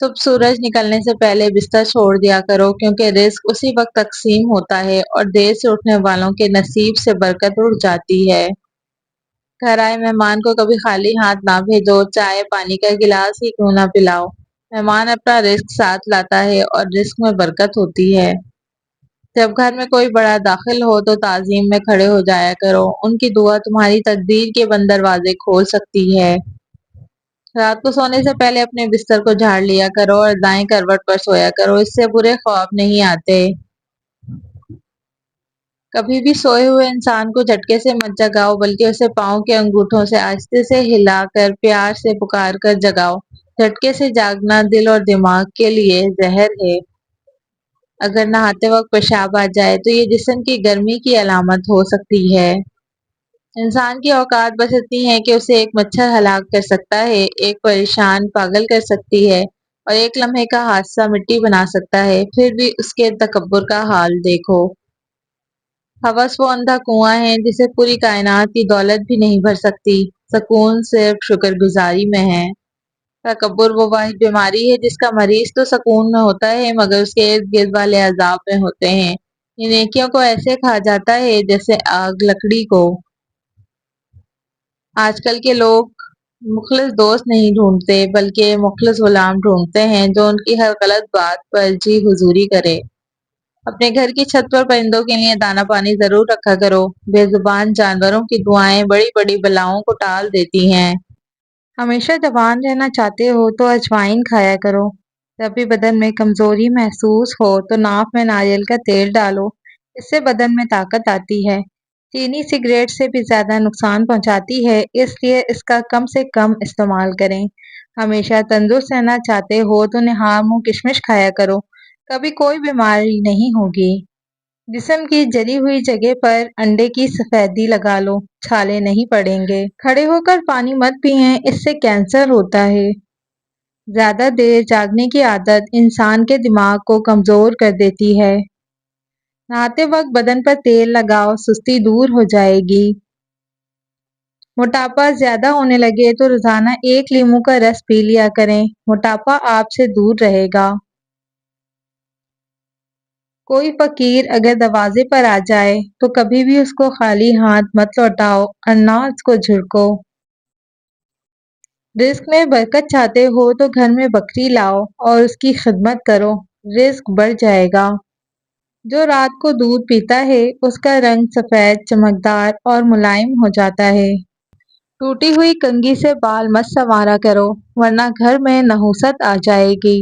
तुम सूरज निकलने से पहले बिस्तर छोड़ दिया करो क्योंकि रिस्क उसी वक्त तकसीम होता है और देर से उठने वालों के नसीब से बरकत उड़ जाती है। घर आए मेहमान को कभी खाली हाथ ना भेजो, चाय पानी का गिलास ही क्यों ना पिलाओ। मेहमान अपना रिस्क साथ लाता है और रिस्क में बरकत होती है। जब घर में कोई बड़ा दाखिल हो तो ताजीम में खड़े हो जाया करो, उनकी दुआ तुम्हारी तकदीर के बंद दरवाजे खोल सकती है। रात को सोने से पहले अपने बिस्तर को झाड़ लिया करो और दाएं करवट पर सोया करो, इससे बुरे ख्वाब नहीं आते। कभी भी सोए हुए इंसान को झटके से मत जगाओ, बल्कि उसे पाँव के अंगूठों से आहिस्ते से हिलाकर प्यार से पुकार कर जगाओ। झटके से जागना दिल और दिमाग के लिए जहर है। अगर नहाते वक्त पेशाब आ जाए तो ये जिस्म की गर्मी की अलामत हो सकती है। इंसान की औकात बस इतनी है कि उसे एक मच्छर हलाक कर सकता है, एक परेशान पागल कर सकती है और एक लम्हे का हादसा मिट्टी बना सकता है। फिर भी उसके तकब्बुर का हाल देखो। हवस वो अंधा कुआं है जिसे पूरी कायनात की दौलत भी नहीं भर सकती। सुकून सिर्फ शुक्रगुजारी में है। तकब्बुर वो वाहिद बीमारी है जिसका मरीज तो सुकून में होता है मगर उसके इर्द गिर्द वाले अजाब में होते हैं। ये नेकियों को ऐसे खा जाता है जैसे आग लकड़ी को। आजकल के लोग मुखलिस दोस्त नहीं ढूंढते बल्कि मुखलिस गुलाम ढूंढते हैं जो उनकी हर गलत बात पर जी हुजूरी करे। अपने घर की छत पर परिंदों के लिए दाना पानी जरूर रखा करो। बेजुबान जानवरों की दुआएं बड़ी बड़ी बलाओं को टाल देती हैं। हमेशा जवान रहना चाहते हो तो अजवाइन खाया करो। जब भी बदन में कमजोरी महसूस हो तो नाक में नारियल का तेल डालो, इससे बदन में ताकत आती है। चीनी सिगरेट से भी ज्यादा नुकसान पहुंचाती है, इसलिए इसका कम से कम इस्तेमाल करें। हमेशा तंदुरुस्त रहना चाहते हो तो निहार मुंह किशमिश खाया करो, कभी कोई बीमारी नहीं होगी। जिस्म की जली हुई जगह पर अंडे की सफेदी लगा लो, छाले नहीं पड़ेंगे। खड़े होकर पानी मत पिएं, इससे कैंसर होता है। ज्यादा देर जागने की आदत इंसान के दिमाग को कमजोर कर देती है। नहाते वक्त बदन पर तेल लगाओ, सुस्ती दूर हो जाएगी। मोटापा ज्यादा होने लगे तो रोजाना एक लीमू का रस पी लिया करें, मोटापा आपसे दूर रहेगा। कोई फकीर अगर दरवाजे पर आ जाए तो कभी भी उसको खाली हाथ मत लौटाओ और ना उसको झिड़को। रिस्क में बरकत चाहते हो तो घर में बकरी लाओ और उसकी खिदमत करो, रिस्क बढ़ जाएगा। जो रात को दूध पीता है उसका रंग सफेद चमकदार और मुलायम हो जाता है। टूटी हुई कंघी से बाल मत संवारा करो, वरना घर में नहुसत आ जाएगी।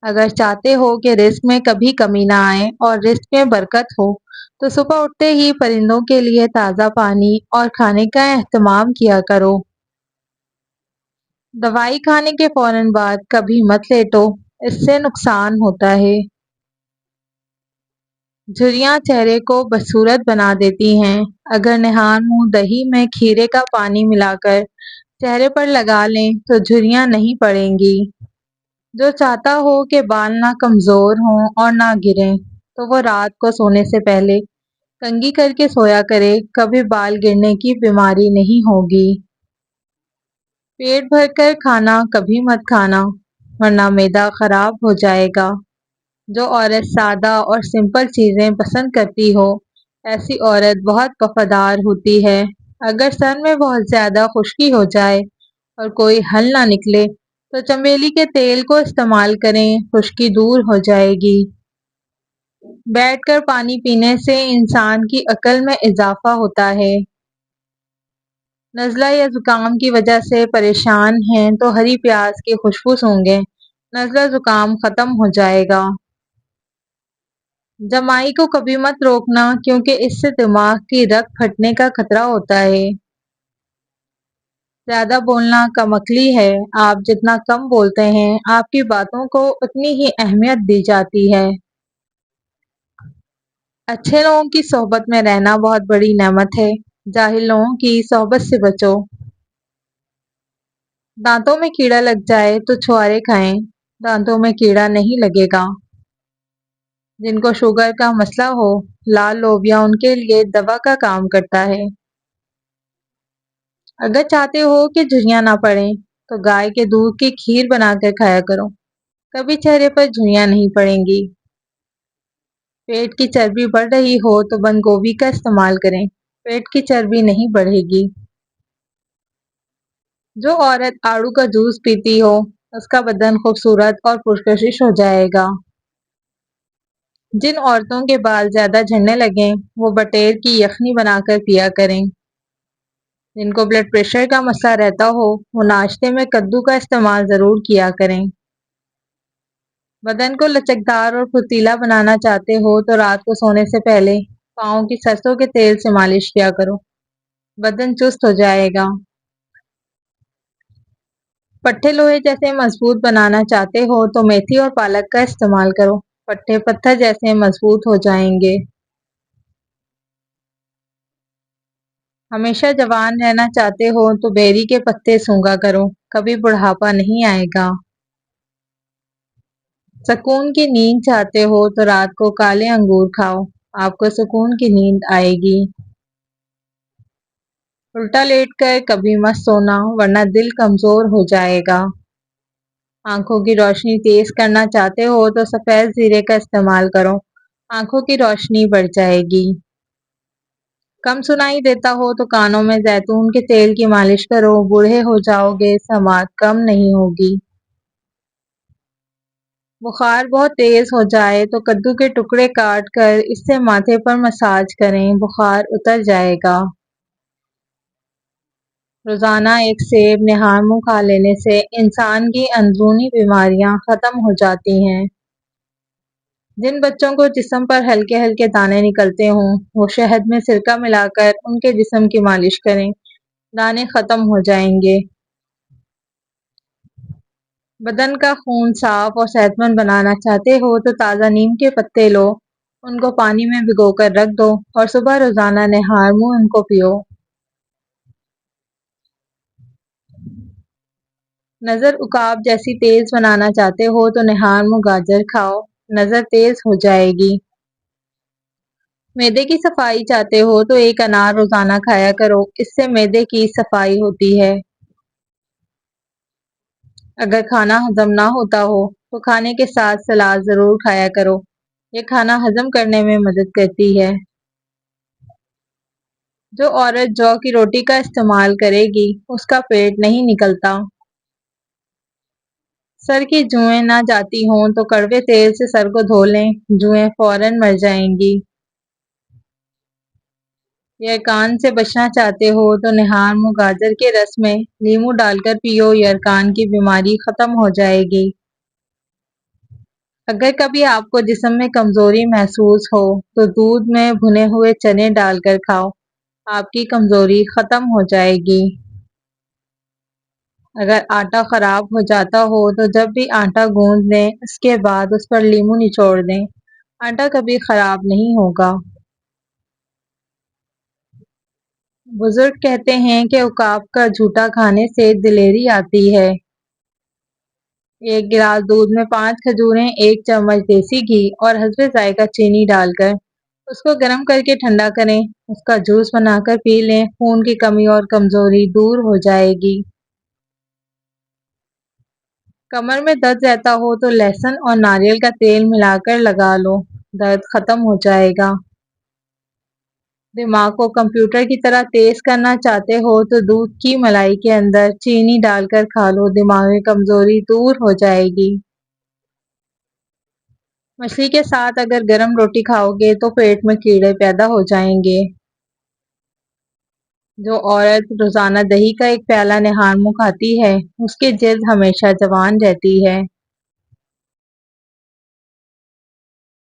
अगर चाहते हो कि रिस्क में कभी कमी ना आए और रिस्क में बरकत हो तो सुबह उठते ही परिंदों के लिए ताज़ा पानी और खाने का एहतमाम किया करो। दवाई खाने के फौरन बाद कभी मत लेटो, इससे नुकसान होता है। झुर्रियाँ चेहरे को बदसूरत बना देती हैं। अगर निहार मुंह दही में खीरे का पानी मिलाकर चेहरे पर लगा लें तो झुर्रियाँ नहीं पड़ेंगी। जो चाहता हो कि बाल ना कमजोर हों और ना गिरें तो वो रात को सोने से पहले कंघी करके सोया करे, कभी बाल गिरने की बीमारी नहीं होगी। पेट भर कर खाना कभी मत खाना, वरना मैदा खराब हो जाएगा। जो औरत सादा और सिंपल चीजें पसंद करती हो, ऐसी औरत बहुत वफादार होती है। अगर सर में बहुत ज्यादा खुश्की हो जाए और कोई हल ना निकले तो चमेली के तेल को इस्तेमाल करें, खुश्की दूर हो जाएगी। बैठकर पानी पीने से इंसान की अक्ल में इजाफा होता है। नज़ला या जुकाम की वजह से परेशान हैं तो हरी प्याज की खुशबू सूंघें, नज़ला जुकाम खत्म हो जाएगा। जमाई को कभी मत रोकना क्योंकि इससे दिमाग की रग फटने का खतरा होता है। ज्यादा बोलना कमअक्ली है, आप जितना कम बोलते हैं आपकी बातों को उतनी ही अहमियत दी जाती है। अच्छे लोगों की सोहबत में रहना बहुत बड़ी नेमत है, जाहिल लोगों की सोहबत से बचो। दांतों में कीड़ा लग जाए तो छुहारे खाएं, दांतों में कीड़ा नहीं लगेगा। जिनको शुगर का मसला हो, लाल लोबिया उनके लिए दवा का काम करता है। अगर चाहते हो कि झुर्रियाँ ना पड़ें तो गाय के दूध की खीर बनाकर खाया करो, کبھی چہرے پر جھریاں نہیں پڑیں گی۔ پیٹ کی چربی بڑھ رہی ہو تو بند گوبھی کا استعمال کریں، پیٹ کی چربی نہیں بڑھے گی۔ جو عورت آڑو کا جوس پیتی ہو اس کا بدن خوبصورت اور پرکشش ہو جائے گا۔ جن عورتوں کے بال زیادہ جھڑنے لگیں وہ بٹیر کی یخنی بنا کر پیا کریں۔ جن کو بلڈ پریشر کا مسئلہ رہتا ہو وہ ناشتے میں کدو کا استعمال ضرور کیا کریں۔ بدن کو لچکدار اور پھرتیلا بنانا چاہتے ہو تو رات کو سونے سے پہلے پاؤں کی سرسوں کے تیل سے مالش کیا کرو، بدن چست ہو جائے گا۔ پٹھے لوہے جیسے مضبوط بنانا چاہتے ہو تو میتھی اور پالک کا استعمال کرو، پٹھے پتھر جیسے مضبوط ہو جائیں گے۔ ہمیشہ جوان رہنا چاہتے ہو تو بیری کے پتے سونگھا کرو، کبھی بڑھاپا نہیں آئے گا۔ سکون کی نیند چاہتے ہو تو رات کو کالے انگور کھاؤ، آپ کو سکون کی نیند آئے گی۔ الٹا لیٹ کر کبھی مت سونا ورنہ دل کمزور ہو جائے گا۔ آنکھوں کی روشنی تیز کرنا چاہتے ہو تو سفید زیرے کا استعمال کرو، آنکھوں کی روشنی بڑھ جائے گی۔ کم سنائی دیتا ہو تو کانوں میں زیتون کے تیل کی مالش کرو، بوڑھے ہو جاؤ گے سماعت کم نہیں ہوگی۔ بخار بہت تیز ہو جائے تو کدو کے ٹکڑے کاٹ کر اس سے ماتھے پر مساج کریں، بخار اتر جائے گا۔ روزانہ ایک سیب نہار منہ کھا لینے سے انسان کی اندرونی بیماریاں ختم ہو جاتی ہیں۔ جن بچوں کو جسم پر ہلکے ہلکے دانے نکلتے ہوں وہ شہد میں سرکہ ملا کر ان کے جسم کی مالش کریں، دانے ختم ہو جائیں گے۔ بدن کا خون صاف اور صحت مند بنانا چاہتے ہو تو تازہ نیم کے پتے لو، ان کو پانی میں بھگو کر رکھ دو اور صبح روزانہ نہار منہ ان کو پیو۔ نظر عقاب جیسی تیز بنانا چاہتے ہو تو نہار منہ گاجر کھاؤ، نظر تیز ہو جائے گی۔ معدے کی صفائی چاہتے ہو تو ایک انار روزانہ کھایا کرو، اس سے معدے کی صفائی ہوتی ہے۔ اگر کھانا ہضم نہ ہوتا ہو تو کھانے کے ساتھ سلاد ضرور کھایا کرو، یہ کھانا ہضم کرنے میں مدد کرتی ہے۔ جو عورت جو کی روٹی کا استعمال کرے گی اس کا پیٹ نہیں نکلتا۔ سر کی جوئیں نہ جاتی ہوں تو کڑوے تیل سے سر کو دھو لیں، جوئیں فوراً مر جائیں گی۔ یرکان سے بچنا چاہتے ہو تو نہار منہ گاجر کے رس میں لیموں ڈال کر پیو، یرکان کی بیماری ختم ہو جائے گی۔ اگر کبھی آپ کو جسم میں کمزوری محسوس ہو تو دودھ میں بھنے ہوئے چنے ڈال کر کھاؤ، آپ کی کمزوری ختم ہو جائے گی۔ اگر آٹا خراب ہو جاتا ہو تو جب بھی آٹا گوندھ لیں اس کے بعد اس پر لیموں نچوڑ دیں، آٹا کبھی خراب نہیں ہوگا۔ بزرگ کہتے ہیں کہ عقاب کا جھوٹا کھانے سے دلیری آتی ہے۔ ایک گلاس دودھ میں 5 کھجوریں، 1 چمچ دیسی گھی اور حسب ذائقہ چینی ڈال کر اس کو گرم کر کے ٹھنڈا کریں، اس کا جوس بنا کر پی لیں، خون کی کمی اور کمزوری دور ہو جائے گی۔ کمر میں درد رہتا ہو تو لہسن اور ناریل کا تیل ملا کر لگا لو، درد ختم ہو جائے گا۔ دماغ کو کمپیوٹر کی طرح تیز کرنا چاہتے ہو تو دودھ کی ملائی کے اندر چینی ڈال کر کھا لو، دماغی کمزوری دور ہو جائے گی۔ مچھلی کے ساتھ اگر گرم روٹی کھاؤ گے تو پیٹ میں کیڑے پیدا ہو جائیں گے۔ جو عورت روزانہ دہی کا ایک پیالہ نہار منہ کھاتی ہے اس کی جلد ہمیشہ جوان رہتی ہے۔